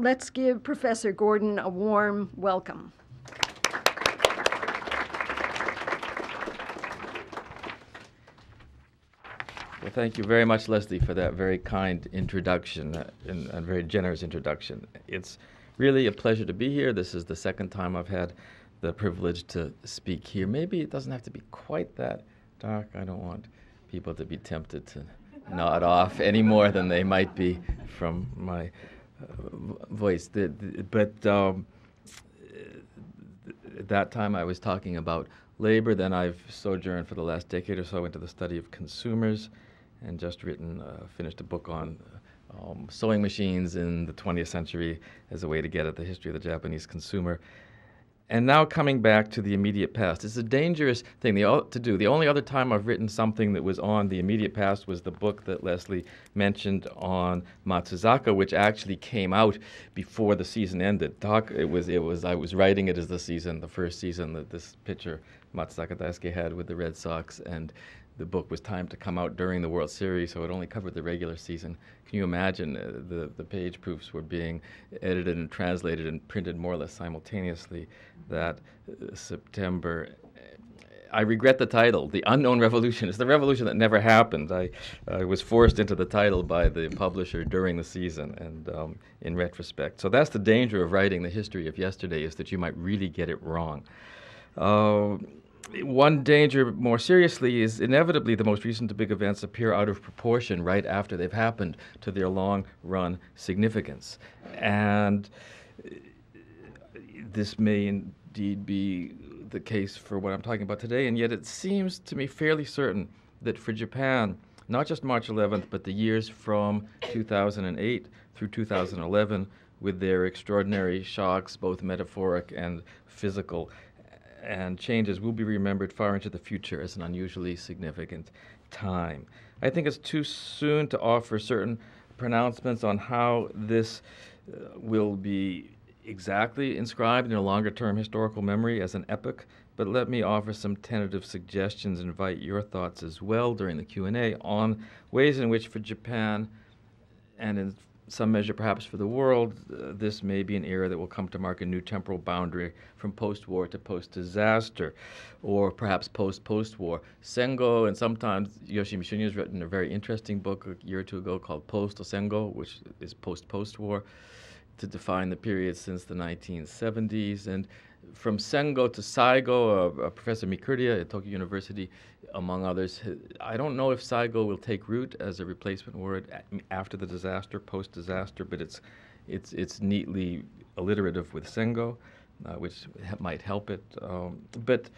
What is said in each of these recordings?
let's give Professor Gordon a warm welcome. Well, thank you very much, Leslie, for that very kind introduction and very generous introduction. It's really a pleasure to be here. This is the second time I've had the privilege to speak here. Maybe it doesn't have to be quite that dark. I don't want people to be tempted to nod off any more than they might be from my voice. But at that time I was talking about labor. Then I've sojourned for the last decade or so into the study of consumers, and just finished a book on sewing machines in the 20th century as a way to get at the history of the Japanese consumer. And now coming back to the immediate past. It's a dangerous thing to do. The only other time I've written something that was on the immediate past was the book that Leslie mentioned on Matsuzaka, which actually came out before the season ended. I was writing it as the first season that this pitcher Matsuzaka Daisuke had with the Red Sox, and the book was timed to come out during the World Series, so it only covered the regular season. Can you imagine the page proofs were being edited and translated and printed more or less simultaneously that September. I regret the title, The Unknown Revolution. It's the revolution that never happened. I was forced into the title by the publisher during the season, and in retrospect. So that's the danger of writing the history of yesterday, is that you might really get it wrong. One danger, more seriously, is inevitably the most recent big events appear out of proportion right after they've happened to their long-run significance. And this may indeed be the case for what I'm talking about today, and yet it seems to me fairly certain that for Japan, not just March 11th, but the years from 2008 through 2011, with their extraordinary shocks, both metaphoric and physical, and changes, will be remembered far into the future as an unusually significant time. I think it's too soon to offer certain pronouncements on how this will be exactly inscribed in a longer-term historical memory as an epoch, but let me offer some tentative suggestions and invite your thoughts as well during the Q&A on ways in which for Japan, and in some measure perhaps for the world, this may be an era that will come to mark a new temporal boundary from post-war to post-disaster, or perhaps post-post-war. Sengo, and sometimes Yoshi Mishuni has written a very interesting book a year or two ago called Post-Sengo, which is post-post-war, to define the period since the 1970s. And from Sengo to Saigo, Professor Mikurdia at Tokyo University, among others, I don't know if Saigo will take root as a replacement word after the disaster, post-disaster, but it's neatly alliterative with Sengo, which might help it. But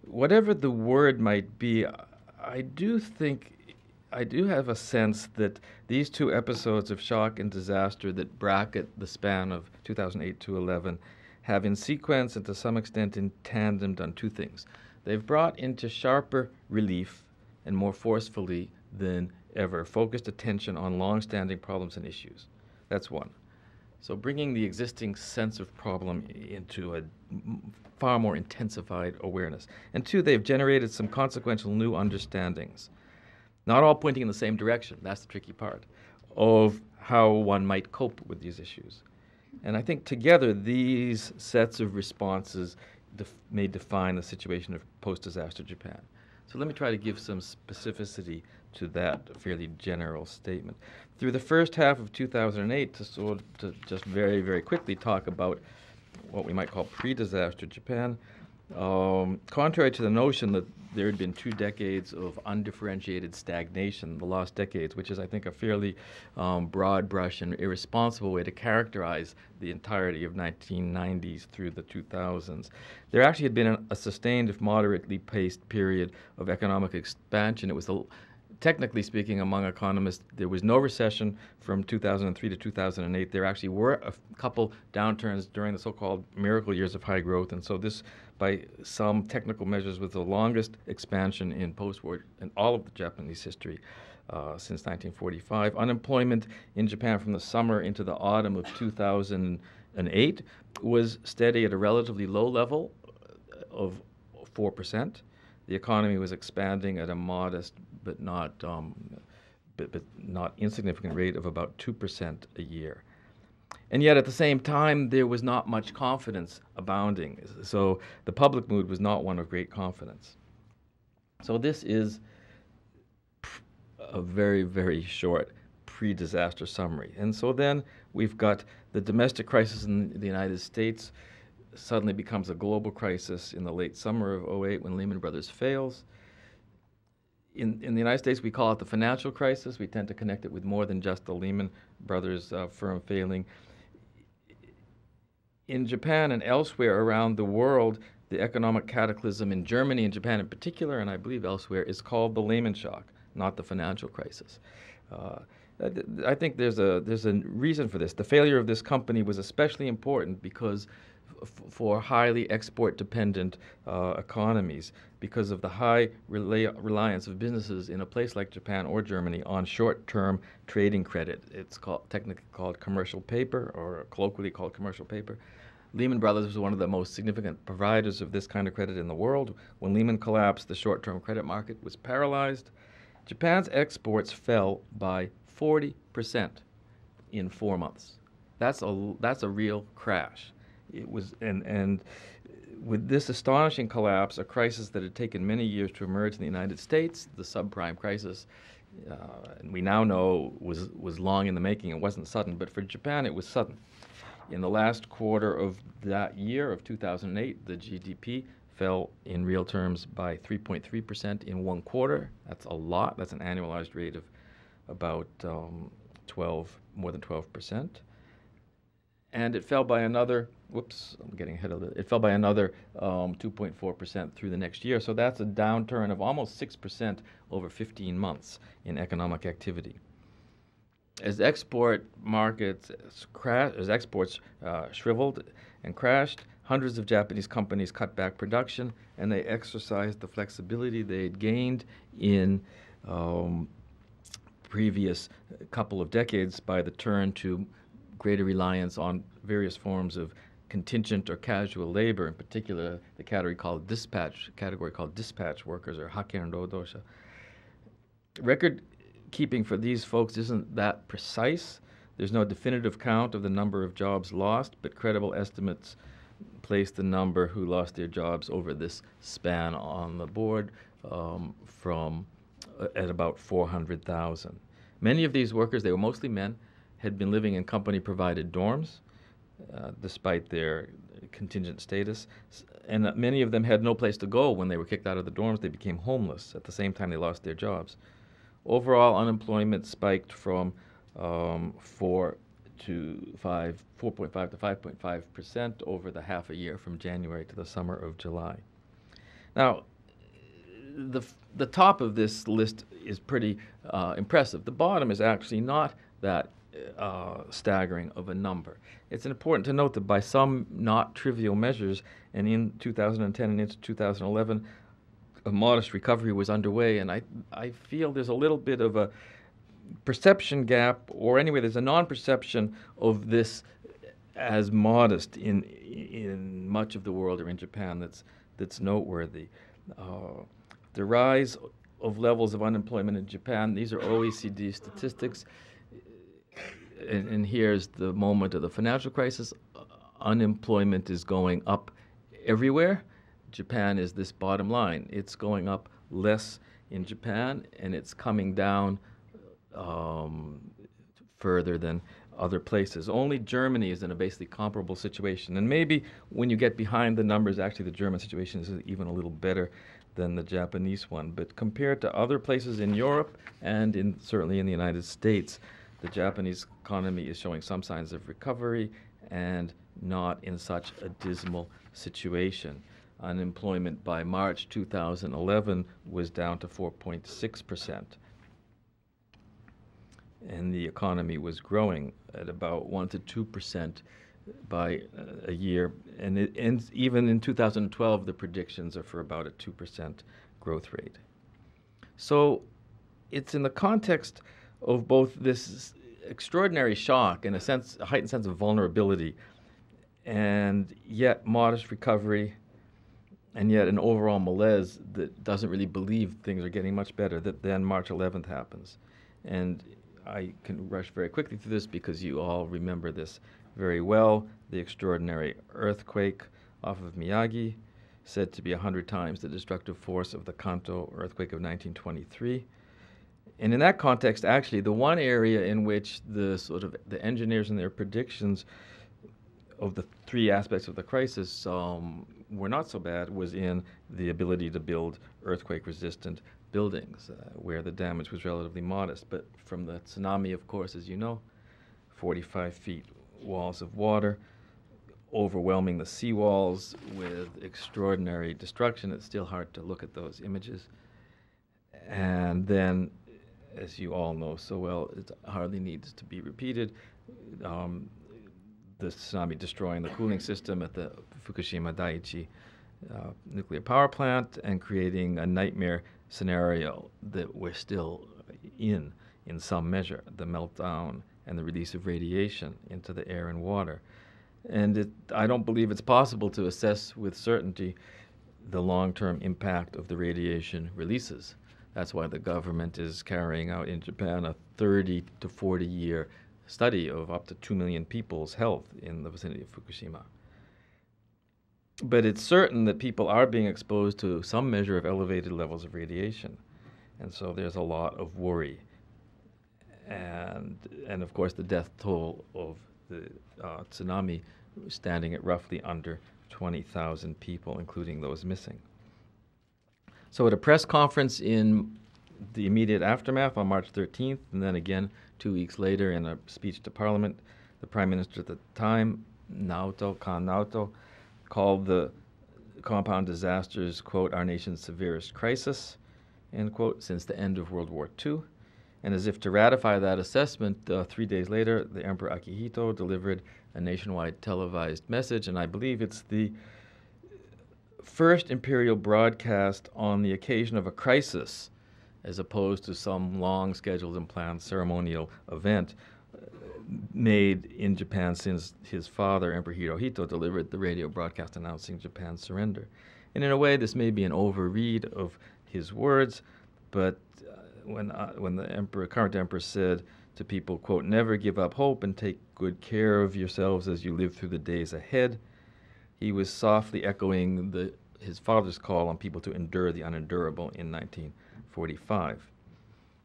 whatever the word might be, I do have a sense that these two episodes of shock and disaster that bracket the span of 2008 to 11 have in sequence and to some extent in tandem done two things. They've brought into sharper relief and more forcefully than ever focused attention on long-standing problems and issues. That's one. So bringing the existing sense of problem into a far more intensified awareness. And two, they've generated some consequential new understandings, not all pointing in the same direction, that's the tricky part, of how one might cope with these issues. And I think together these sets of responses may define the situation of post-disaster Japan. So let me try to give some specificity to that fairly general statement. Through the first half of 2008, to just very, very quickly talk about what we might call pre-disaster Japan, contrary to the notion that there had been 2 decades of undifferentiated stagnation, the lost decades, which is, I think, a fairly broad brush and irresponsible way to characterize the entirety of 1990s through the 2000s. There actually had been a sustained, if moderately paced, period of economic expansion. It was technically speaking, among economists, there was no recession from 2003 to 2008. There actually were a couple downturns during the so-called miracle years of high growth, and so this, by some technical measures, was the longest expansion in post-war in all of the Japanese history since 1945. Unemployment in Japan from the summer into the autumn of 2008 was steady at a relatively low level of 4%. The economy was expanding at a modest but not insignificant rate of about 2% a year. And yet, at the same time, there was not much confidence abounding. So the public mood was not one of great confidence. So this is a very, very short pre-disaster summary. And so then we've got the domestic crisis in the United States suddenly becomes a global crisis in the late summer of '08 when Lehman Brothers fails. In the United States, we call it the financial crisis. We tend to connect it with more than just the Lehman Brothers firm failing. In Japan and elsewhere around the world, the economic cataclysm in Germany and Japan in particular, and I believe elsewhere, is called the Lehman shock, not the financial crisis. I think there's a reason for this. The failure of this company was especially important because for highly export-dependent economies, because of the high reliance of businesses in a place like Japan or Germany on short-term trading credit. It's technically called commercial paper, or colloquially called commercial paper. Lehman Brothers was one of the most significant providers of this kind of credit in the world. When Lehman collapsed, the short-term credit market was paralyzed. Japan's exports fell by 40% in 4 months. That's a real crash. It was, and with this astonishing collapse, a crisis that had taken many years to emerge in the United States, the subprime crisis, and we now know was long in the making. It wasn't sudden, but for Japan, it was sudden. In the last quarter of that year, of 2008, the GDP fell in real terms by 3.3% in 1 quarter. That's a lot. That's an annualized rate of about more than 12%. And it fell by another, I'm getting ahead of it. It fell by another 2.4% through the next year. So that's a downturn of almost 6% over 15 months in economic activity. As export markets as exports shriveled and crashed, hundreds of Japanese companies cut back production, and they exercised the flexibility they had gained in previous couple of decades by the turn to greater reliance on various forms of contingent or casual labor, in particular the category called dispatch workers, or haken rodosha. Record keeping for these folks isn't that precise. There's no definitive count of the number of jobs lost, but credible estimates place the number who lost their jobs over this span on the board at about 400,000. Many of these workers, they were mostly men, had been living in company-provided dorms, despite their contingent status, and many of them had no place to go when they were kicked out of the dorms. They became homeless at the same time they lost their jobs. Overall, unemployment spiked from 4.5 to 5.5% over the half a year from January to the summer of July. Now, the top of this list is pretty impressive. The bottom is actually not that staggering of a number. It's important to note that by some not trivial measures, and in 2010 and into 2011, a modest recovery was underway, and I feel there's a little bit of a perception gap, or anyway, there's a non-perception of this as modest in much of the world, or in Japan, that's noteworthy. The rise of levels of unemployment in Japan, these are OECD statistics, and here's the moment of the financial crisis. Unemployment is going up everywhere. Japan is this bottom line. It's going up less in Japan, and it's coming down further than other places. Only Germany is in a basically comparable situation. And maybe when you get behind the numbers, actually the German situation is even a little better than the Japanese one. But compared to other places in Europe and certainly in the United States, the Japanese economy is showing some signs of recovery and not in such a dismal situation. Unemployment by March 2011 was down to 4.6%. And the economy was growing at about 1 to 2% by a year. And even in 2012, the predictions are for about a 2% growth rate. So it's in the context of both this extraordinary shock and a heightened sense of vulnerability, and yet modest recovery, and yet an overall malaise that doesn't really believe things are getting much better, that then March 11th happens. And I can rush very quickly through this because you all remember this very well. The extraordinary earthquake off of Miyagi, said to be 100 times the destructive force of the Kanto earthquake of 1923. And in that context, actually, the one area in which the engineers and their predictions of the three aspects of the crisis were not so bad was in the ability to build earthquake-resistant buildings, where the damage was relatively modest. But from the tsunami, of course, as you know, 45 feet walls of water, overwhelming the seawalls with extraordinary destruction. It's still hard to look at those images. And then, as you all know so well, it hardly needs to be repeated, the tsunami destroying the cooling system at the Fukushima Daiichi nuclear power plant and creating a nightmare scenario that we're still in some measure, the meltdown and the release of radiation into the air and water. And I don't believe it's possible to assess with certainty the long-term impact of the radiation releases. That's why the government is carrying out in Japan a 30 to 40-year study of up to 2 million people's health in the vicinity of Fukushima. But it's certain that people are being exposed to some measure of elevated levels of radiation. And so there's a lot of worry. And of course, the death toll of the tsunami standing at roughly under 20,000 people, including those missing. So at a press conference in the immediate aftermath on March 13th, and then again 2 weeks later in a speech to Parliament, the Prime Minister at the time, Kan Naoto, called the compound disasters, quote, our nation's severest crisis, end quote, since the end of World War II. And as if to ratify that assessment, 3 days later, the Emperor Akihito delivered a nationwide televised message, and I believe it's the first imperial broadcast on the occasion of a crisis, as opposed to some long scheduled and planned ceremonial event made in Japan since his father, Emperor Hirohito, delivered the radio broadcast announcing Japan's surrender. And in a way, this may be an overread of his words, but when the current emperor said to people, quote, never give up hope and take good care of yourselves as you live through the days ahead, he was softly echoing his father's call on people to endure the unendurable in 1945.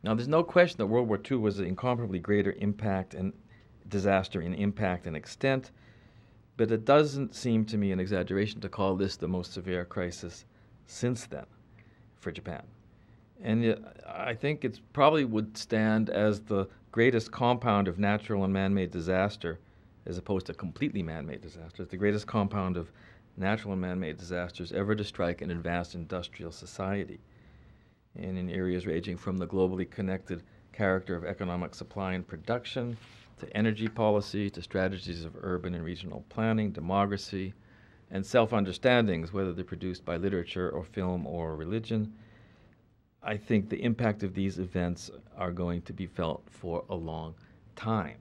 Now, there's no question that World War II was an incomparably greater impact and disaster in impact and extent, but it doesn't seem to me an exaggeration to call this the most severe crisis since then for Japan. And I think it probably would stand as the greatest compound of natural and man-made disaster, as opposed to completely man-made disasters, the greatest compound of natural and man-made disasters ever to strike an advanced industrial society. And in areas ranging from the globally connected character of economic supply and production, to energy policy, to strategies of urban and regional planning, democracy, and self-understandings, whether they're produced by literature or film or religion, I think the impact of these events are going to be felt for a long time.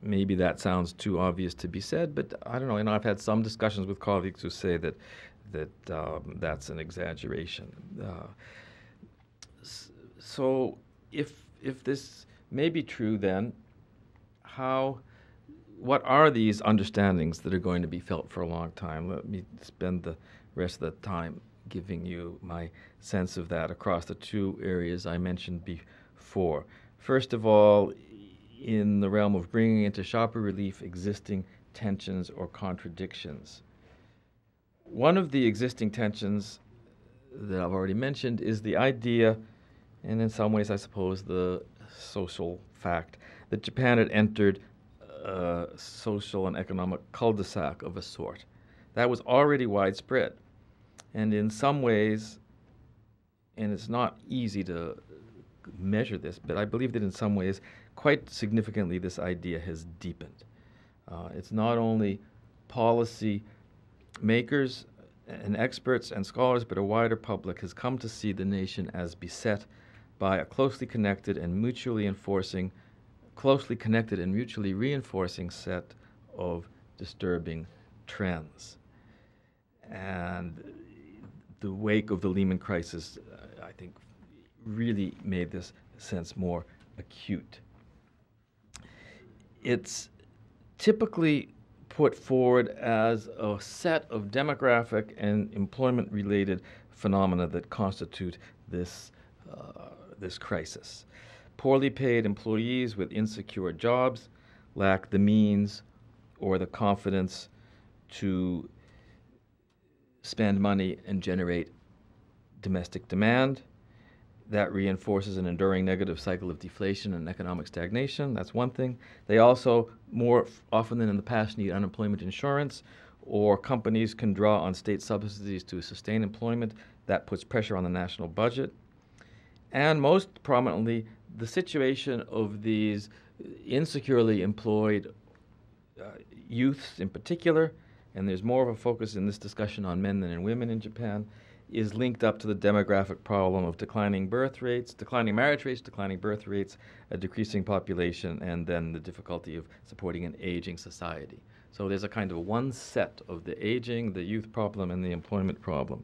Maybe that sounds too obvious to be said, but I don't know. I've had some discussions with colleagues who say that that's an exaggeration. So if this may be true, then what are these understandings that are going to be felt for a long time? Let me spend the rest of the time giving you my sense of that across the two areas I mentioned before. First of all, in the realm of bringing into sharper relief existing tensions or contradictions. One of the existing tensions that I've already mentioned is the idea, and in some ways I suppose the social fact, that Japan had entered a social and economic cul-de-sac of a sort. That was already widespread. And in some ways, and it's not easy to measure this, but I believe that in some ways, quite significantly, this idea has deepened. It's not only policy makers and experts and scholars, but a wider public has come to see the nation as beset by a closely connected and mutually reinforcing set of disturbing trends. And the wake of the Lehman crisis, I think, really made this sense more acute. It's typically put forward as a set of demographic and employment-related phenomena that constitute this crisis. Poorly paid employees with insecure jobs lack the means or the confidence to spend money and generate domestic demand. That reinforces an enduring negative cycle of deflation and economic stagnation. That's one thing. They also, more often than in the past, need unemployment insurance, or companies can draw on state subsidies to sustain employment. That puts pressure on the national budget. And most prominently, the situation of these insecurely employed youths in particular, and there's more of a focus in this discussion on men than in women in Japan, is linked up to the demographic problem of declining birth rates, declining marriage rates, declining birth rates, a decreasing population, and then the difficulty of supporting an aging society. So there's a kind of one set of the aging, the youth problem, and the employment problem.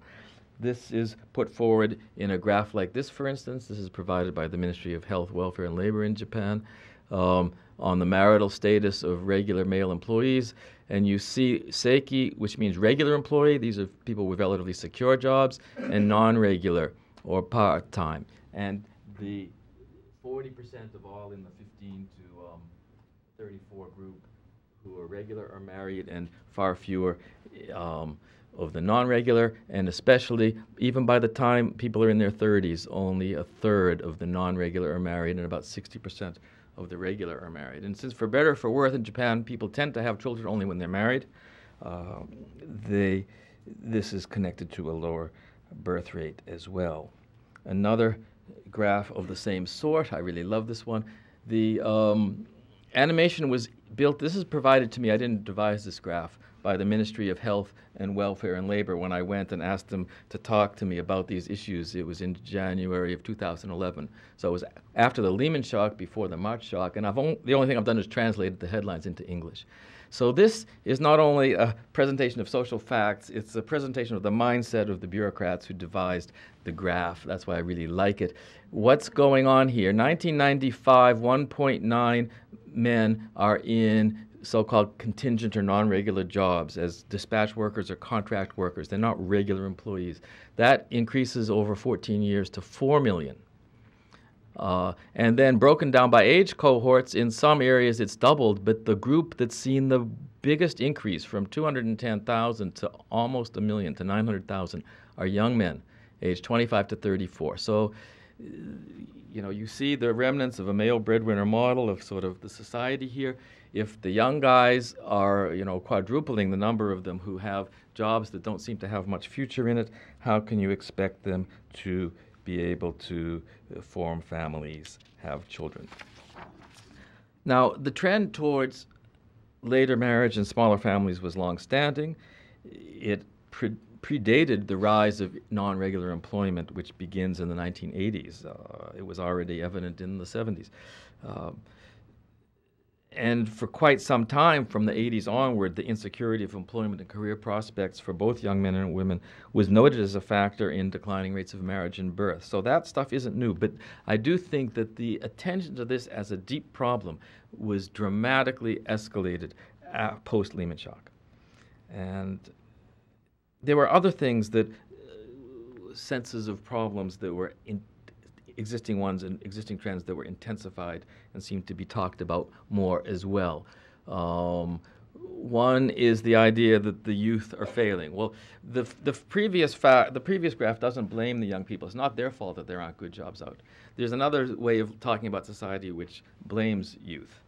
This is put forward in a graph like this, for instance. This is provided by the Ministry of Health, Welfare, and Labor in Japan on the marital status of regular male employees. And you see seiki, which means regular employee. These are people with relatively secure jobs, and non-regular or part-time. And the 40% of all in the 15 to 34 group who are regular are married, and far fewer of the non-regular, and especially even by the time people are in their 30s, only a third of the non-regular are married, and about 60% of the regular are married. And since for better or for worse in Japan, people tend to have children only when they're married, this is connected to a lower birth rate as well. Another graph of the same sort, I really love this one. The animation was built, this is provided to me, I didn't devise this graph, by the Ministry of Health and Welfare and Labor when I went and asked them to talk to me about these issues. It was in January of 2011. So it was after the Lehman shock, before the March shock, and the only thing I've done is translated the headlines into English. So this is not only a presentation of social facts, it's a presentation of the mindset of the bureaucrats who devised the graph. That's why I really like it. What's going on here? 1995, 1.9 men are in so-called contingent or non-regular jobs as dispatch workers or contract workers. They're not regular employees. That increases over 14 years to 4 million. And then broken down by age cohorts, in some areas it's doubled, but the group that's seen the biggest increase from 210,000 to almost 1 million to 900,000 are young men, aged 25 to 34. So, you see the remnants of a male breadwinner model of sort of the society here. If the young guys are, quadrupling the number of them who have jobs that don't seem to have much future in it, how can you expect them to be able to form families, have children? Now, the trend towards later marriage and smaller families was long-standing. It predated the rise of non-regular employment, which begins in the 1980s. It was already evident in the 70s. And for quite some time, from the 80s onward, the insecurity of employment and career prospects for both young men and women was noted as a factor in declining rates of marriage and birth. So that stuff isn't new, but I do think that the attention to this as a deep problem was dramatically escalated post-Lehman shock. And there were other things that, senses of problems that were existing ones and existing trends that were intensified and seemed to be talked about more as well. One is the idea that the youth are failing. Well, the previous graph doesn't blame the young people. It's not their fault that there aren't good jobs out. There's another way of talking about society which blames youth.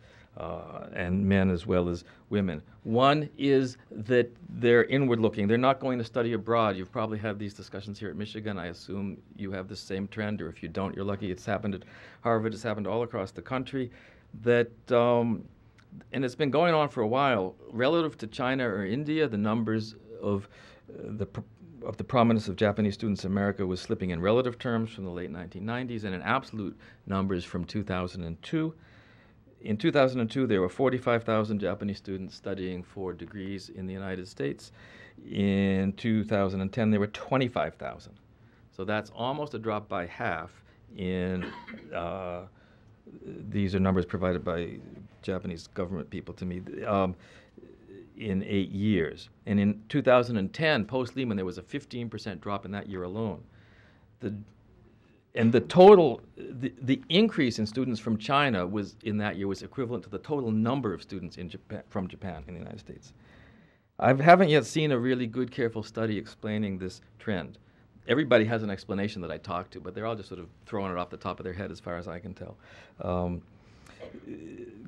And men as well as women. One is that they're inward-looking. They're not going to study abroad. You've probably had these discussions here at Michigan. I assume you have the same trend, or if you don't, you're lucky. It's happened at Harvard. It's happened all across the country. That, and it's been going on for a while. Relative to China or India, the numbers of the prominence of Japanese students in America was slipping in relative terms from the late 1990s, and in absolute numbers from 2002. In 2002, there were 45,000 Japanese students studying for degrees in the United States. In 2010, there were 25,000. So that's almost a drop by half in, these are numbers provided by Japanese government people to me, in 8 years. And in 2010, post-Lehman, there was a 15% drop in that year alone. The total, the increase in students from China was in that year was equivalent to the total number of students in Japan, from Japan in the United States. I haven't yet seen a really good, careful study explaining this trend. Everybody has an explanation that I talk to, but they're all just sort of throwing it off the top of their head as far as I can tell.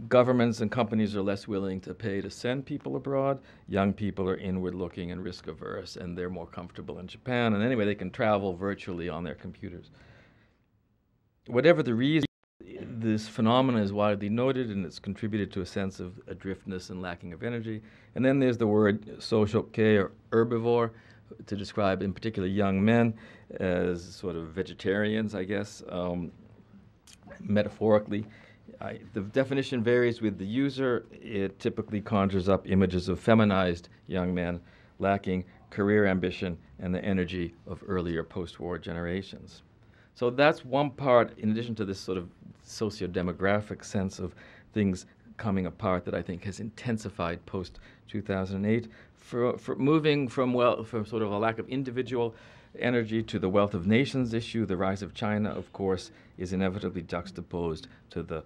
Governments and companies are less willing to pay to send people abroad. Young people are inward-looking and risk-averse, and they're more comfortable in Japan. And anyway, they can travel virtually on their computers. Whatever the reason, this phenomenon is widely noted, and it's contributed to a sense of adriftness and lacking of energy. And then there's the word soshokei, or herbivore, to describe in particular young men as sort of vegetarians, I guess, metaphorically. The definition varies with the user. It typically conjures up images of feminized young men lacking career ambition and the energy of earlier post-war generations. So that's one part, in addition to this sort of socio-demographic sense of things coming apart, that I think has intensified post-2008. For moving from sort of a lack of individual energy to the wealth of nations issue, the rise of China, of course, is inevitably juxtaposed to the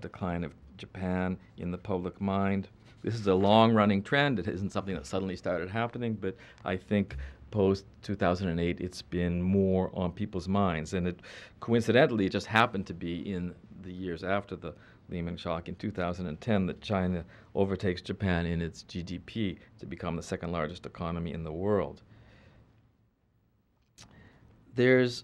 decline of Japan in the public mind. This is a long-running trend. It isn't something that suddenly started happening, but I think post-2008, it's been more on people's minds. And it coincidentally, it just happened to be in the years after the Lehman shock in 2010 that China overtakes Japan in its GDP to become the second largest economy in the world. There's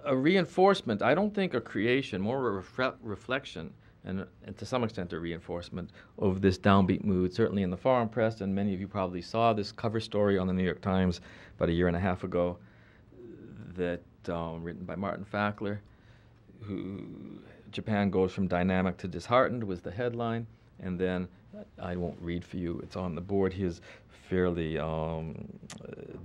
a reinforcement, I don't think a creation, more a reflection, and to some extent a reinforcement of this downbeat mood, certainly in the foreign press, and many of you probably saw this cover story on the New York Times about a year and a half ago, that written by Martin Fackler, who Japan goes from dynamic to disheartened was the headline, and then I won't read for you, it's on the board, his fairly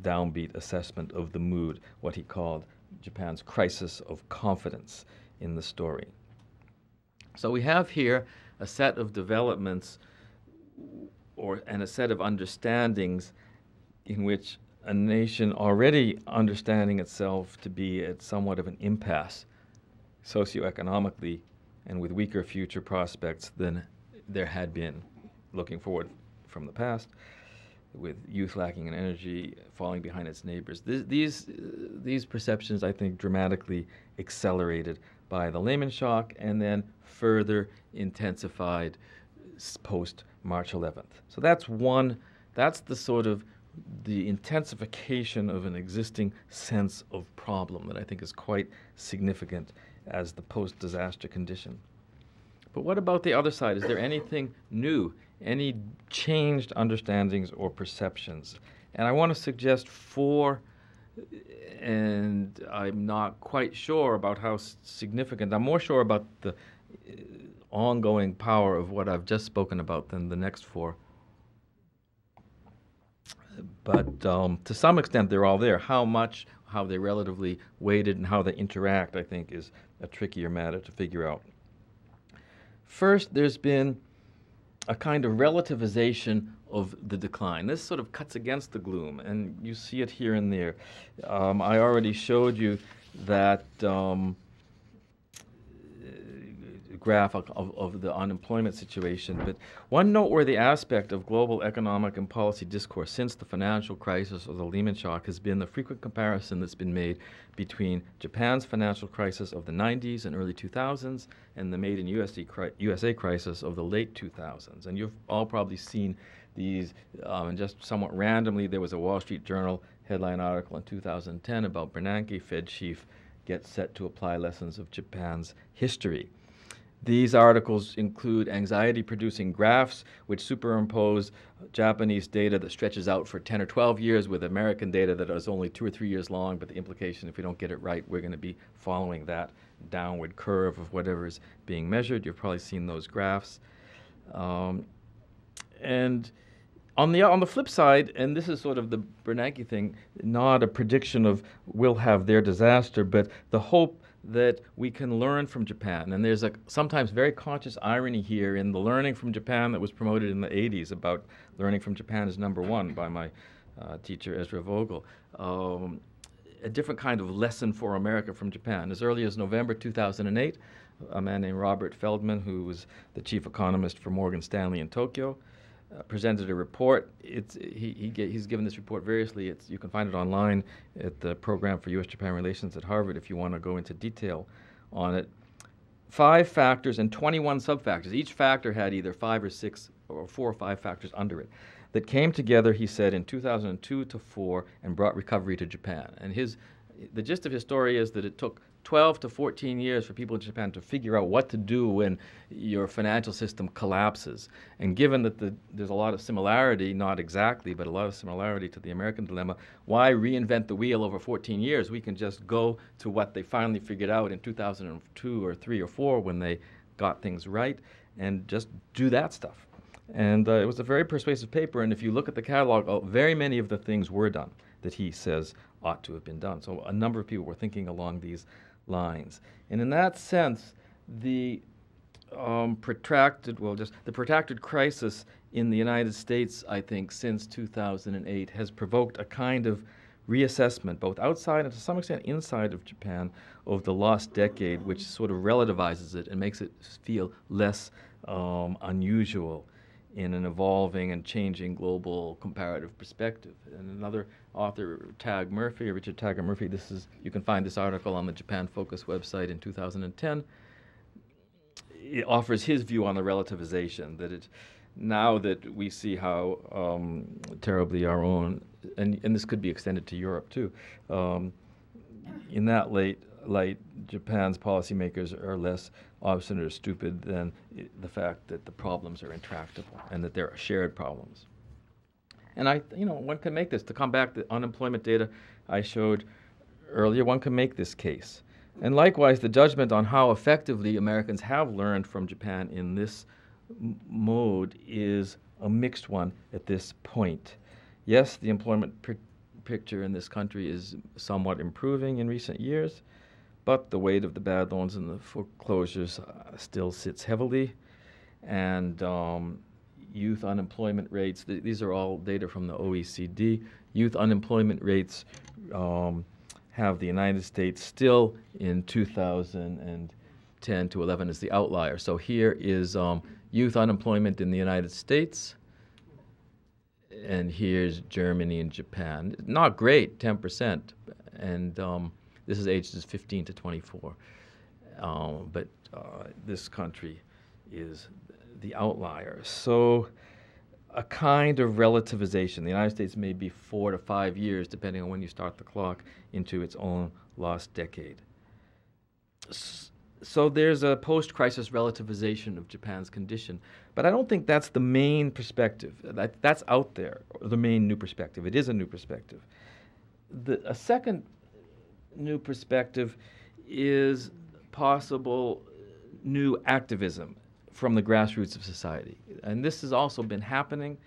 downbeat assessment of the mood, what he called Japan's crisis of confidence in the story. So we have here a set of developments and a set of understandings in which a nation already understanding itself to be at somewhat of an impasse socioeconomically and with weaker future prospects than there had been looking forward from the past, with youth lacking in energy, falling behind its neighbors. These perceptions, I think, dramatically accelerated by the Lehman shock and then further intensified post-March 11th. So that's the sort of the intensification of an existing sense of problem that I think is quite significant as the post-disaster condition. But what about the other side? Is there anything new, any changed understandings or perceptions? And I want to suggest 4, and I'm not quite sure about how significant. I'm more sure about the ongoing power of what I've just spoken about than the next 4. But to some extent, they're all there. How much, how they're relatively weighted, and how they interact, I think, is a trickier matter to figure out. First, there's been a kind of relativization of the decline. This sort of cuts against the gloom, and you see it here and there. I already showed you that graph of the unemployment situation, but one noteworthy aspect of global economic and policy discourse since the financial crisis or the Lehman shock has been the frequent comparison that's been made between Japan's financial crisis of the 90s and early 2000s and the made in USA crisis of the late 2000s. And you've all probably seen these, and just somewhat randomly, there was a Wall Street Journal headline article in 2010 about Bernanke, Fed chief, gets set to apply lessons of Japan's history. These articles include anxiety-producing graphs which superimpose Japanese data that stretches out for 10 or 12 years with American data that is only 2 or 3 years long, but the implication, if we don't get it right, we're going to be following that downward curve of whatever is being measured. You've probably seen those graphs. And on the flip side, and this is sort of the Bernanke thing, not a prediction of we'll have their disaster, but the hope that we can learn from Japan. And there's a sometimes very conscious irony here in the learning from Japan that was promoted in the 80s about learning from Japan is number one by my teacher Ezra Vogel. A different kind of lesson for America from Japan. As early as November 2008, a man named Robert Feldman, who was the chief economist for Morgan Stanley in Tokyo, presented a report. He's given this report variously. You can find it online at the Program for U.S.-Japan Relations at Harvard if you want to go into detail on it. 5 factors and 21 sub-factors. Each factor had either 5 or 6 or 4 or 5 factors under it that came together, he said, in 2002 to 4 and brought recovery to Japan. And the gist of his story is that it took 12 to 14 years for people in Japan to figure out what to do when your financial system collapses. And given that there's a lot of similarity, not exactly, but a lot of similarity to the American dilemma, why reinvent the wheel over 14 years? We can just go to what they finally figured out in 2002 or 3 or 4 when they got things right and just do that stuff. And it was a very persuasive paper, and if you look at the catalog, very many of the things were done that he says ought to have been done. So a number of people were thinking along these lines. And in that sense, the protracted crisis in the United States, I think, since 2008 has provoked a kind of reassessment, both outside and to some extent inside of Japan, of the lost decade, which sort of relativizes it and makes it feel less unusual in an evolving and changing global comparative perspective. And another author, Richard Taggart Murphy, you can find this article on the Japan Focus website in 2010. It offers his view on the relativization, that now that we see how terribly our own, and this could be extended to Europe too, in that light, Japan's policymakers are less obstinate or stupid than the fact that the problems are intractable and that there are shared problems. And one can make this, to come back to the unemployment data I showed earlier, one can make this case. And likewise, the judgment on how effectively Americans have learned from Japan in this mode is a mixed one at this point. Yes, the employment picture in this country is somewhat improving in recent years, but the weight of the bad loans and the foreclosures still sits heavily. And youth unemployment rates, these are all data from the OECD. Youth unemployment rates have the United States still in 2010 to 11 as the outlier. So here is youth unemployment in the United States, and here's Germany and Japan. Not great, 10%, and this is ages 15 to 24. But this country is the outlier. So a kind of relativization. The United States may be 4 to 5 years, depending on when you start the clock, into its own lost decade. So there's a post-crisis relativization of Japan's condition. But I don't think that's the main perspective. That's out there, the main new perspective. It is a new perspective. A second new perspective is possible new activism from the grassroots of society. And this has also been happening.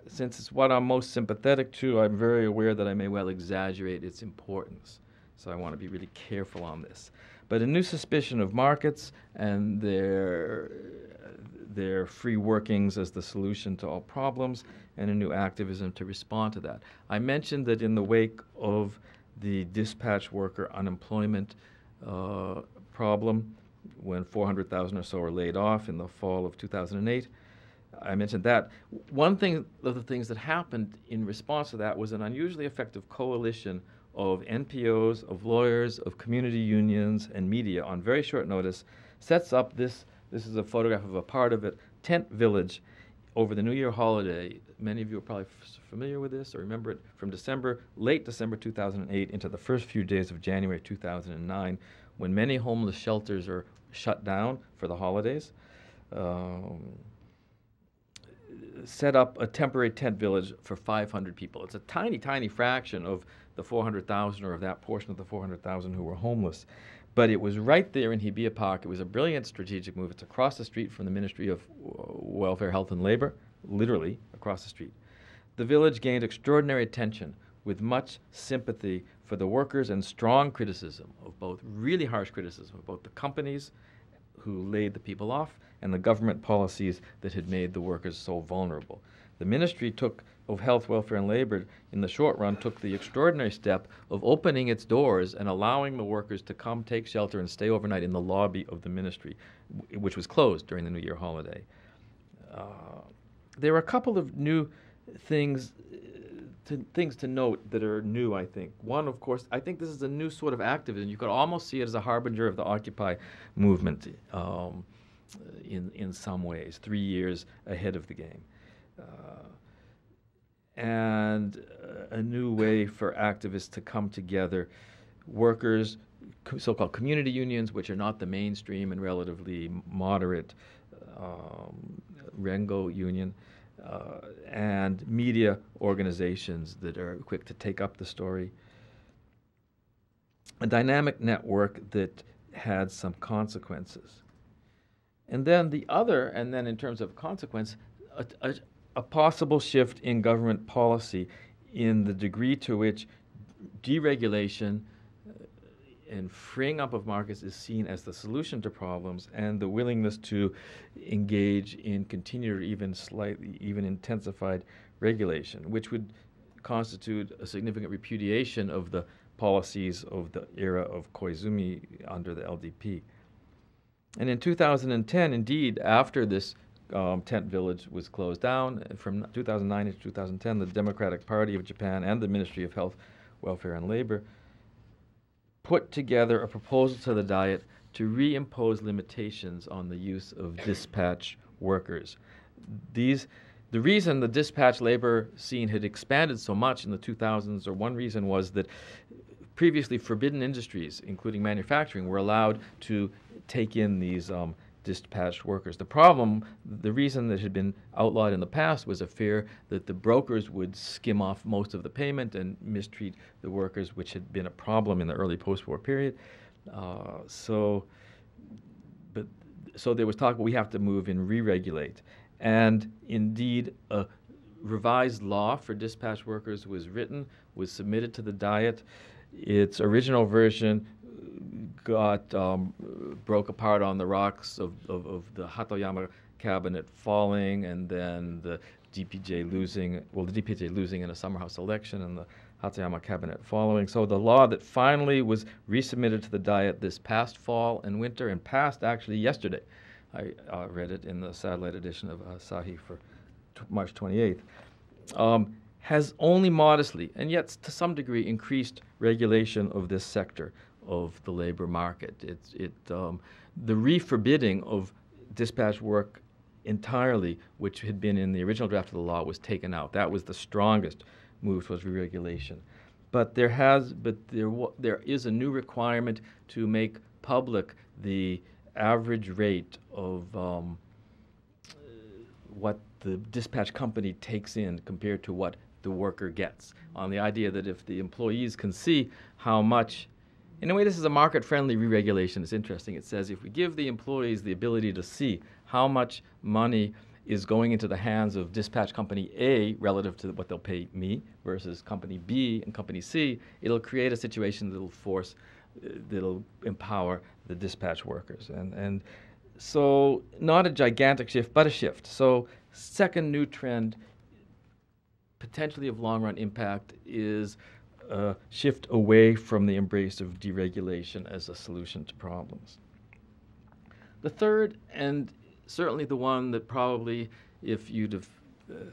Since it's what I'm most sympathetic to, I'm very aware that I may well exaggerate its importance. So I want to be really careful on this. But a new suspicion of markets and their free workings as the solution to all problems, and a new activism to respond to that. I mentioned that in the wake of the dispatch worker unemployment problem, when 400,000 or so were laid off in the fall of 2008. I mentioned that. One thing of the things that happened in response to that was an unusually effective coalition of NPOs, of lawyers, of community unions, and media on very short notice, sets up this is a photograph of a part of it, tent village over the New Year holiday. Many of you are probably familiar with this or remember it from late December 2008 into the first few days of January 2009, when many homeless shelters are shut down for the holidays. Set up a temporary tent village for 500 people. It's a tiny, tiny fraction of the 400,000 or of that portion of the 400,000 who were homeless. But it was right there in Hibiya Park. It was a brilliant strategic move. It's across the street from the Ministry of Welfare, Health and Labor, literally across the street. The village gained extraordinary attention with much sympathy for the workers and strong criticism of both, really harsh criticism of both the companies who laid the people off and the government policies that had made the workers so vulnerable. The Ministry of Health, Welfare and Labor, in the short run, took the extraordinary step of opening its doors and allowing the workers to come take shelter and stay overnight in the lobby of the Ministry, which was closed during the New Year holiday. There are a couple of new things to note that are new, I think. One, of course, I think this is a new sort of activism. You could almost see it as a harbinger of the Occupy movement in some ways, 3 years ahead of the game. And a new way for activists to come together, workers, so-called community unions, which are not the mainstream and relatively moderate Rengo union, and media organizations that are quick to take up the story. A dynamic network that had some consequences. And then in terms of consequence, a possible shift in government policy in the degree to which deregulation and freeing up of markets is seen as the solution to problems, and the willingness to engage in continued or even intensified regulation, which would constitute a significant repudiation of the policies of the era of Koizumi under the LDP. And in 2010, indeed, after this tent village was closed down, from 2009 to 2010, the Democratic Party of Japan and the Ministry of Health, Welfare and Labor put together a proposal to the Diet to reimpose limitations on the use of dispatch workers. The reason the dispatch labor scene had expanded so much in the 2000s, or one reason, was that previously forbidden industries, including manufacturing, were allowed to take in these dispatched workers. The reason that had been outlawed in the past was a fear that the brokers would skim off most of the payment and mistreat the workers, which had been a problem in the early post-war period. So there was talk, we have to move and re-regulate. And indeed, a revised law for dispatch workers was written, was submitted to the Diet. Its original version got broke apart on the rocks of the Hatoyama cabinet falling, and then the DPJ losing in a summer house election, and the Hatoyama cabinet following. So the law that finally was resubmitted to the Diet this past fall and winter, and passed actually yesterday, I read it in the satellite edition of Asahi for March 28th, has only modestly, and yet to some degree, increased regulation of this sector of the labor market. The re-forbidding of dispatch work entirely, which had been in the original draft of the law, was taken out. That was the strongest move towards re-regulation. But there is a new requirement to make public the average rate of what the dispatch company takes in compared to what the worker gets, on the idea that if the employees can see how much. In a way, this is a market-friendly re-regulation. It's interesting. It says if we give the employees the ability to see how much money is going into the hands of dispatch company A relative to what they'll pay me versus company B and company C, it'll create a situation that'll empower the dispatch workers. And so not a gigantic shift, but a shift. So second new trend, potentially of long-run impact, is a shift away from the embrace of deregulation as a solution to problems. The third, and certainly the one that probably, if you'd have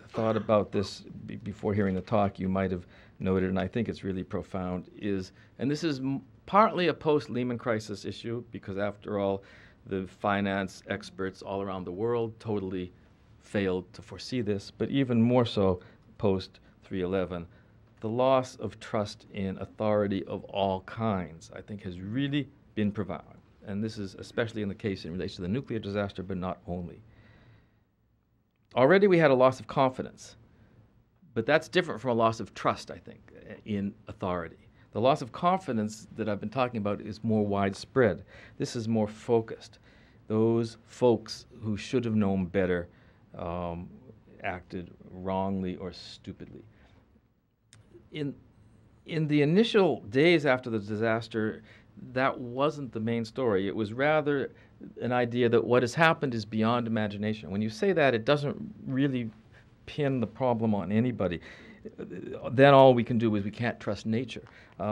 thought about this before hearing the talk, you might have noted, and I think it's really profound, is, and this is partly a post-Lehman crisis issue, because after all, the finance experts all around the world totally failed to foresee this, but even more so post-3/11. The loss of trust in authority of all kinds, I think, has really been profound. And this is especially in the case in relation to the nuclear disaster, but not only. Already we had a loss of confidence, but that's different from a loss of trust, I think, in authority. The loss of confidence that I've been talking about is more widespread. This is more focused. Those folks who should have known better acted wrongly or stupidly. in the initial days after the disaster, that wasn't the main story. It was rather an idea that what has happened is beyond imagination. When you say that, it doesn't really pin the problem on anybody. Then all we can do is we can't trust nature.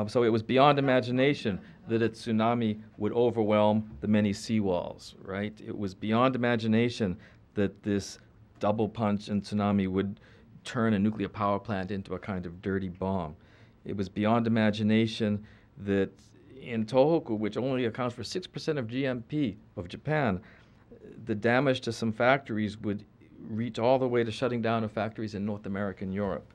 So it was beyond imagination that a tsunami would overwhelm the many seawalls, right? It was beyond imagination that this double punch and tsunami would turn a nuclear power plant into a kind of dirty bomb. It was beyond imagination that in Tohoku, which only accounts for 6% of GNP of Japan, the damage to some factories would reach all the way to shutting down of factories in North America and Europe.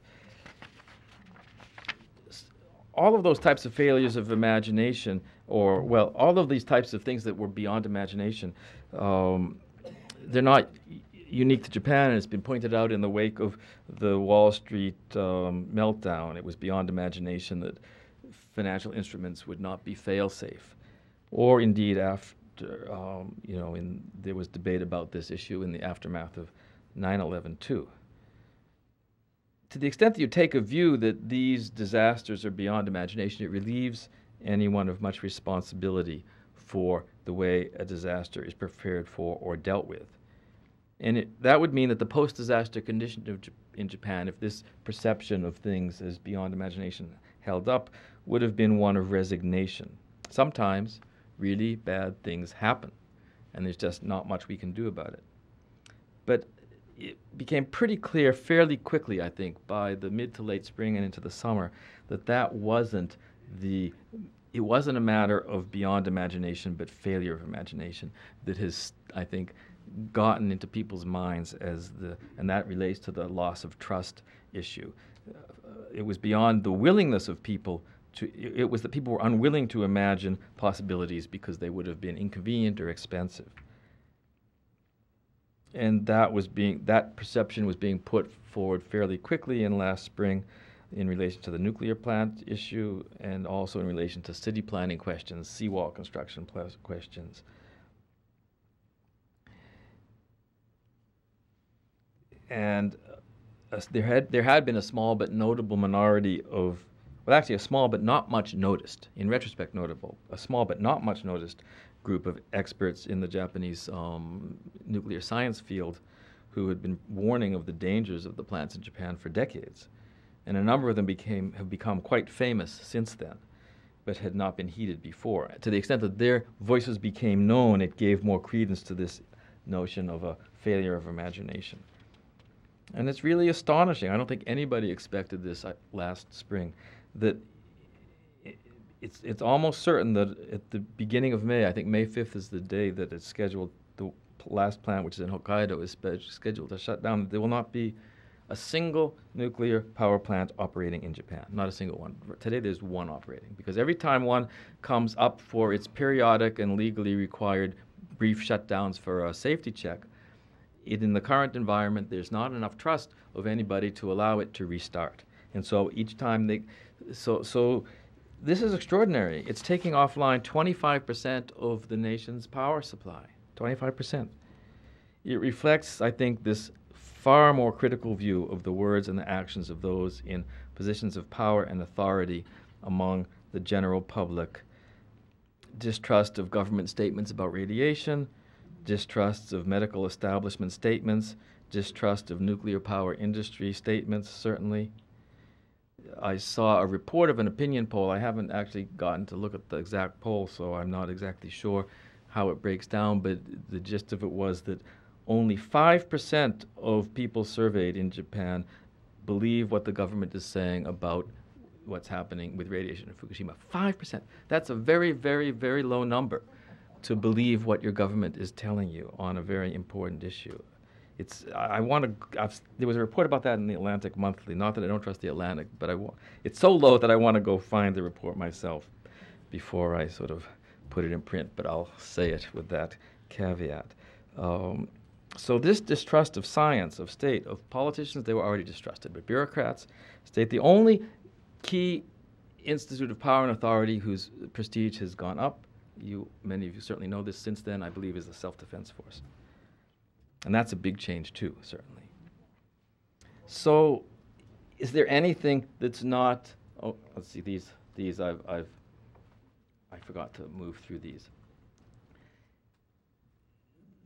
All of those types of failures of imagination, or, well, all of these types of things that were beyond imagination, they're not unique to Japan, and it's been pointed out in the wake of the Wall Street meltdown. It was beyond imagination that financial instruments would not be fail-safe, or indeed after, there was debate about this issue in the aftermath of 9/11 too. To the extent that you take a view that these disasters are beyond imagination, it relieves anyone of much responsibility for the way a disaster is prepared for or dealt with. And that would mean that the post-disaster condition in Japan, if this perception of things as beyond imagination held up, would have been one of resignation. Sometimes really bad things happen, and there's just not much we can do about it. But it became pretty clear fairly quickly, I think, by the mid to late spring and into the summer, that it wasn't a matter of beyond imagination, but failure of imagination that has, I think, gotten into people's minds and that relates to the loss of trust issue. It was beyond the willingness of people it was that people were unwilling to imagine possibilities because they would have been inconvenient or expensive. And that perception was being put forward fairly quickly in last spring in relation to the nuclear plant issue and also in relation to city planning questions, seawall construction questions. And there had been a small but notable minority of, well, actually a small but not much noticed, in retrospect notable, a small but not much noticed group of experts in the Japanese nuclear science field who had been warning of the dangers of the plants in Japan for decades. And a number of them have become quite famous since then, but had not been heeded before. To the extent that their voices became known, it gave more credence to this notion of a failure of imagination. And it's really astonishing. I don't think anybody expected this last spring, that it's almost certain that at the beginning of May, I think May 5th is the day that it's scheduled, the last plant, which is in Hokkaido, is scheduled to shut down. There will not be a single nuclear power plant operating in Japan, not a single one. Today there's one operating, because every time one comes up for its periodic and legally required brief shutdowns for a safety check, in the current environment, there's not enough trust of anybody to allow it to restart. And so each time so this is extraordinary. It's taking offline 25% of the nation's power supply, 25%. It reflects, I think, this far more critical view of the words and the actions of those in positions of power and authority among the general public. Distrust of government statements about radiation, distrusts of medical establishment statements, distrust of nuclear power industry statements, certainly. I saw a report of an opinion poll. I haven't actually gotten to look at the exact poll, so I'm not exactly sure how it breaks down, but the gist of it was that only 5% of people surveyed in Japan believe what the government is saying about what's happening with radiation in Fukushima. 5%. That's a very, very, very low number to believe what your government is telling you on a very important issue. There was a report about that in the Atlantic Monthly. Not that I don't trust the Atlantic, but it's so low that I want to go find the report myself before I sort of put it in print, but I'll say it with that caveat. So this distrust of science, of state, of politicians, they were already distrusted, but bureaucrats, state, the only key institute of power and authority whose prestige has gone up, many of you certainly know this since then, I believe, is the self-defense force. And that's a big change too, certainly. So is there anything that's not Oh, let's see, these I forgot to move through these.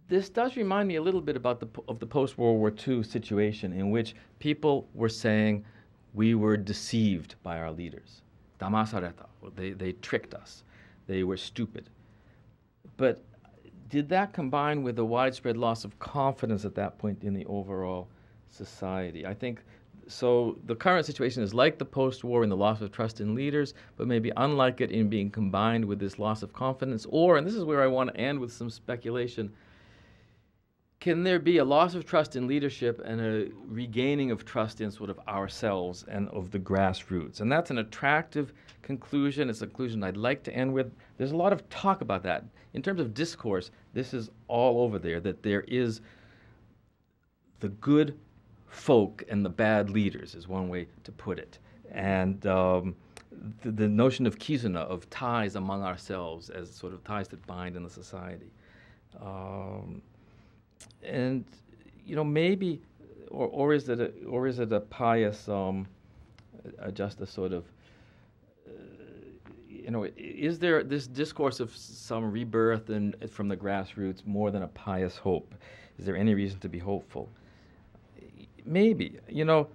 This does remind me a little bit about the post-World War II situation in which people were saying we were deceived by our leaders. Damasareta. They tricked us. They were stupid. But did that combine with a widespread loss of confidence at that point in the overall society? I think so. The current situation is like the post-war in the loss of trust in leaders, but maybe unlike it in being combined with this loss of confidence. Or, and this is where I want to end with some speculation, can there be a loss of trust in leadership and a regaining of trust in sort of ourselves and of the grassroots? And that's an attractive conclusion. It's a conclusion I'd like to end with. There's a lot of talk about that. In terms of discourse, this is all over there, that there is the good folk and the bad leaders is one way to put it. And the notion of kizuna, of ties among ourselves as sort of ties that bind in the society. And maybe, or is it a pious, just a sort of, is there this discourse of some rebirth and from the grassroots more than a pious hope? Is there any reason to be hopeful? Maybe.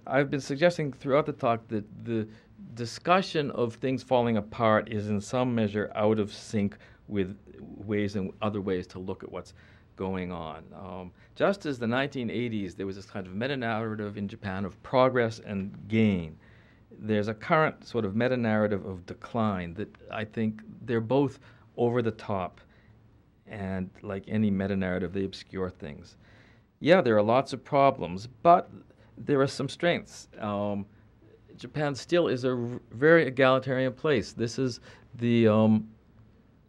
I've been suggesting throughout the talk that the discussion of things falling apart is in some measure out of sync with ways and other ways to look at what's going on. Just as the 1980s, there was this kind of meta-narrative in Japan of progress and gain. There's a current sort of meta-narrative of decline that I think they're both over the top, and like any meta-narrative, they obscure things. Yeah, there are lots of problems, but there are some strengths. Japan still is a very egalitarian place. This is the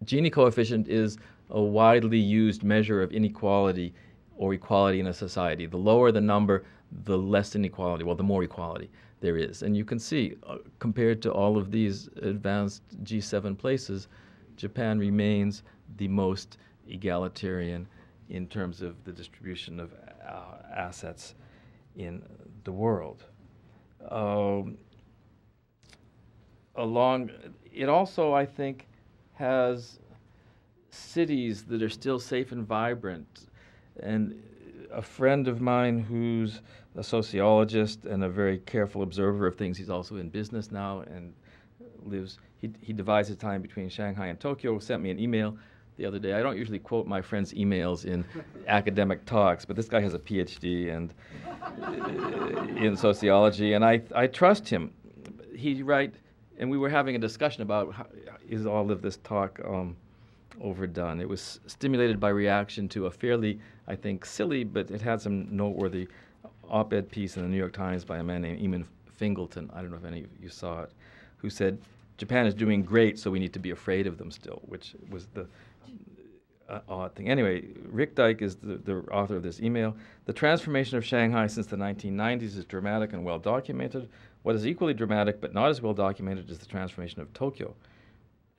Gini coefficient is a widely used measure of inequality or equality in a society. The lower the number, the less inequality, well, the more equality there is. And you can see, compared to all of these advanced G7 places, Japan remains the most egalitarian in terms of the distribution of assets in the world. It also, I think, has cities that are still safe and vibrant. And a friend of mine who's a sociologist and a very careful observer of things, he's also in business now and he divides his time between Shanghai and Tokyo, sent me an email the other day. I don't usually quote my friends' emails in academic talks, but this guy has a PhD in sociology, and I trust him. And we were having a discussion about is all of this talk overdone. It was stimulated by reaction to a fairly, I think, silly, but it had some noteworthy op-ed piece in the New York Times by a man named Eamon Fingleton, I don't know if any of you saw it, who said, Japan is doing great, so we need to be afraid of them still, which was the odd thing. Anyway, Rick Dyke is the author of this email. The transformation of Shanghai since the 1990s is dramatic and well documented. What is equally dramatic but not as well documented is the transformation of Tokyo.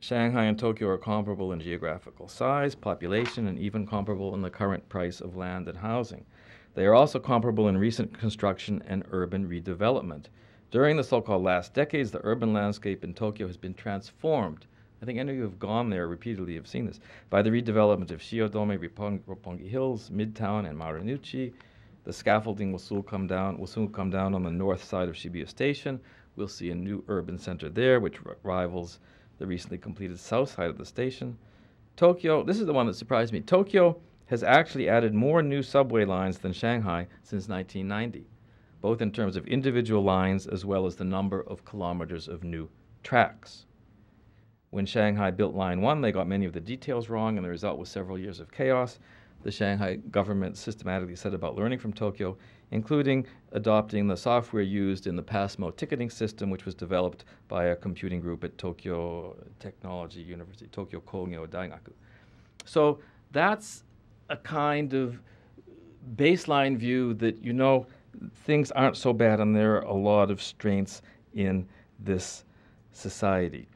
Shanghai and Tokyo are comparable in geographical size, population, and even comparable in the current price of land and housing. They are also comparable in recent construction and urban redevelopment. During the so-called last decades, the urban landscape in Tokyo has been transformed. I think any of you who have gone there repeatedly have seen this, by the redevelopment of Shiodome, Roppongi Hills, Midtown, and Marunouchi. The scaffolding will soon come down on the north side of Shibuya Station. We'll see a new urban center there, which rivals the recently completed south side of the station. Tokyo, this is the one that surprised me. Tokyo has actually added more new subway lines than Shanghai since 1990, both in terms of individual lines as well as the number of kilometers of new tracks. When Shanghai built Line 1, they got many of the details wrong, and the result was several years of chaos. The Shanghai government systematically set about learning from Tokyo, including adopting the software used in the Passmo ticketing system, which was developed by a computing group at Tokyo Technology University, Tokyo Kogyo Daigaku. So that's a kind of baseline view that, things aren't so bad and there are a lot of strengths in this society.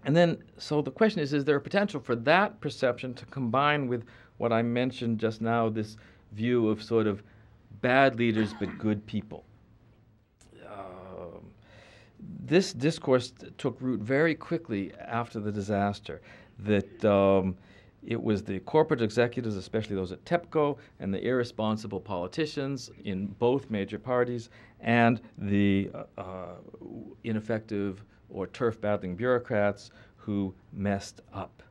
And then, so the question is there a potential for that perception to combine with what I mentioned just now, this view of sort of bad leaders but good people? this discourse took root very quickly after the disaster, that it was the corporate executives, especially those at TEPCO, and the irresponsible politicians in both major parties, and the ineffective or turf-battling bureaucrats who messed up.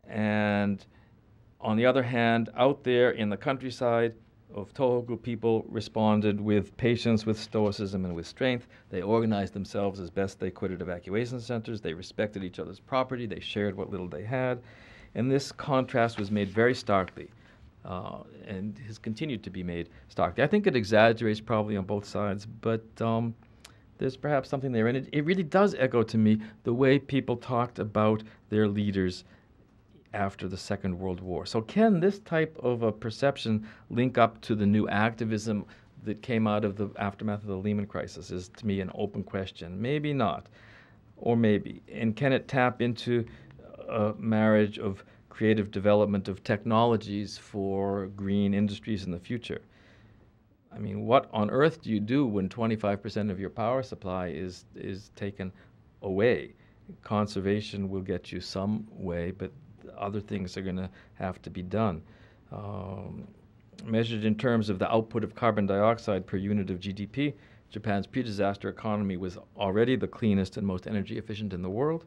And on the other hand, out there in the countryside, of Tohoku, people responded with patience, with stoicism, and with strength. They organized themselves as best they could at evacuation centers. They respected each other's property. They shared what little they had. And this contrast was made very starkly, and has continued to be made starkly. I think it exaggerates probably on both sides, but there's perhaps something there. And it really does echo to me the way people talked about their leaders after the Second World War. So can this type of a perception link up to the new activism that came out of the aftermath of the Lehman crisis is, to me, an open question. Maybe not, or maybe. And can it tap into a marriage of creative development of technologies for green industries in the future? I mean, what on earth do you do when 25% of your power supply is taken away? Conservation will get you some way, but other things are going to have to be done. Measured in terms of the output of carbon dioxide per unit of GDP, Japan's pre-disaster economy was already the cleanest and most energy efficient in the world.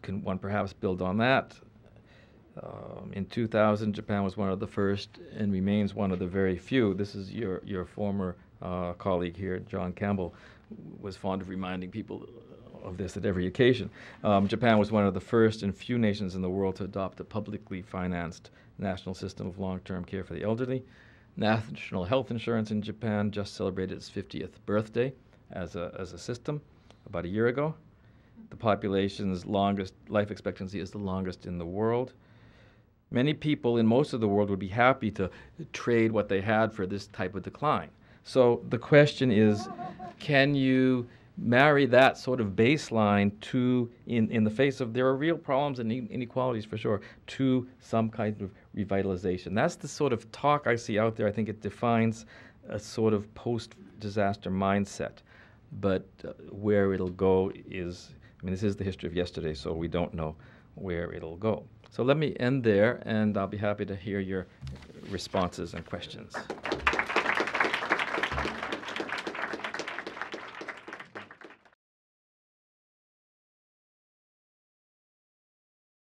Can one perhaps build on that? In 2000, Japan was one of the first and remains one of the very few. This is your former colleague here, John Campbell, was fond of reminding people of this at every occasion. Japan was one of the first and few nations in the world to adopt a publicly financed national system of long-term care for the elderly. National health insurance in Japan just celebrated its 50th birthday as a system about a year ago. The population's longest life expectancy is the longest in the world. Many people in most of the world would be happy to trade what they had for this type of decline. So the question is, can you marry that sort of baseline to, in the face of, there are real problems and inequalities for sure, to some kind of revitalization? That's the sort of talk I see out there. I think it defines a sort of post-disaster mindset. But where it'll go is, I mean, this is the history of yesterday, so we don't know where it'll go. So let me end there, and I'll be happy to hear your responses and questions.